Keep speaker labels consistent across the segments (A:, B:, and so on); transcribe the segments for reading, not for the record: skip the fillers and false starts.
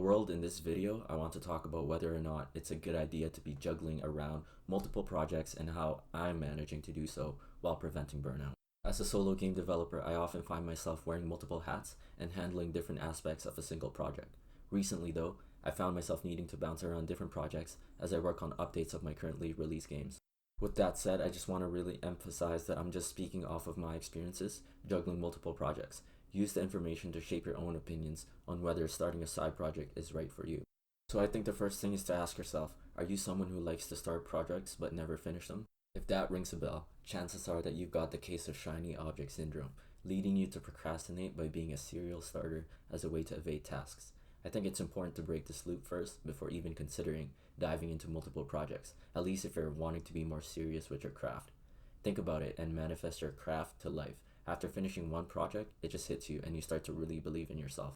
A: world, in this video, I want to talk about whether or not it's a good idea to be juggling around multiple projects and how I'm managing to do so while preventing burnout. As a solo game developer, I often find myself wearing multiple hats and handling different aspects of a single project. Recently though, I found myself needing to bounce around different projects as I work on updates of my currently released games. With that said, I just want to really emphasize that I'm just speaking off of my experiences juggling multiple projects. Use the information to shape your own opinions on whether starting a side project is right for you. So I think the first thing is to ask yourself, are you someone who likes to start projects but never finish them? If that rings a bell, chances are that you've got the case of shiny object syndrome, leading you to procrastinate by being a serial starter as a way to evade tasks. I think it's important to break this loop first before even considering diving into multiple projects, at least if you're wanting to be more serious with your craft. Think about it and manifest your craft to life. After finishing one project, it just hits you and you start to really believe in yourself.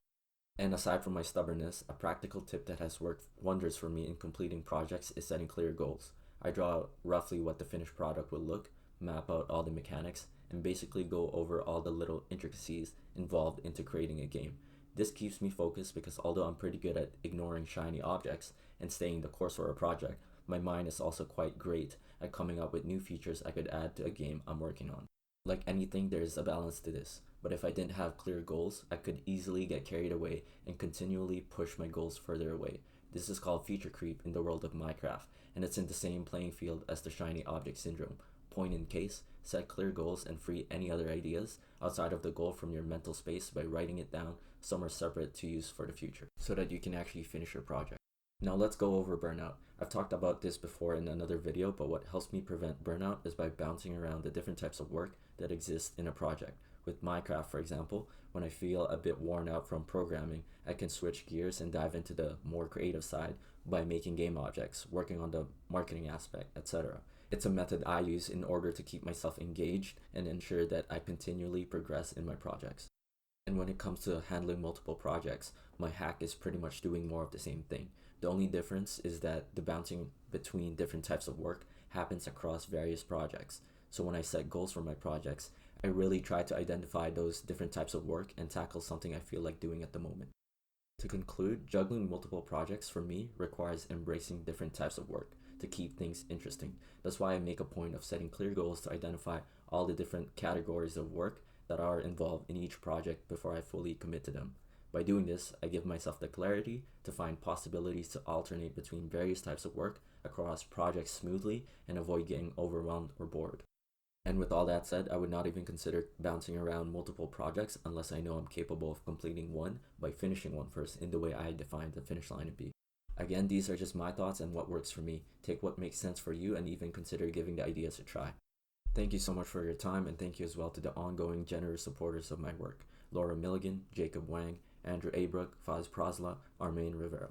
A: And aside from my stubbornness, a practical tip that has worked wonders for me in completing projects is setting clear goals. I draw out roughly what the finished product will look, map out all the mechanics, and basically go over all the little intricacies involved into creating a game. This keeps me focused because although I'm pretty good at ignoring shiny objects and staying the course for a project, my mind is also quite great at coming up with new features I could add to a game I'm working on. Like anything, there is a balance to this, but if I didn't have clear goals, I could easily get carried away and continually push my goals further away. This is called feature creep in the world of Minecraft, and it's in the same playing field as the shiny object syndrome. Point in case, set clear goals and free any other ideas outside of the goal from your mental space by writing it down somewhere separate to use for the future, so that you can actually finish your project. Now let's go over burnout. I've talked about this before in another video, but what helps me prevent burnout is by bouncing around the different types of work that exist in a project. With Minecraft, for example, when I feel a bit worn out from programming, I can switch gears and dive into the more creative side by making game objects, working on the marketing aspect, etc. It's a method I use in order to keep myself engaged and ensure that I continually progress in my projects. And when it comes to handling multiple projects, my hack is pretty much doing more of the same thing. The only difference is that the bouncing between different types of work happens across various projects. So when I set goals for my projects, I really try to identify those different types of work and tackle something I feel like doing at the moment. To conclude, juggling multiple projects for me requires embracing different types of work to keep things interesting. That's why I make a point of setting clear goals to identify all the different categories of work that are involved in each project before I fully commit to them. By doing this, I give myself the clarity to find possibilities to alternate between various types of work across projects smoothly and avoid getting overwhelmed or bored. And with all that said, I would not even consider bouncing around multiple projects unless I know I'm capable of completing one by finishing one first in the way I defined the finish line to be. Again, these are just my thoughts and what works for me. Take what makes sense for you and even consider giving the ideas a try. Thank you so much for your time, and thank you as well to the ongoing generous supporters of my work: Laura Milligan, Jacob Wang, Andrew Abrook, Faz Prasla, Armaine Rivero.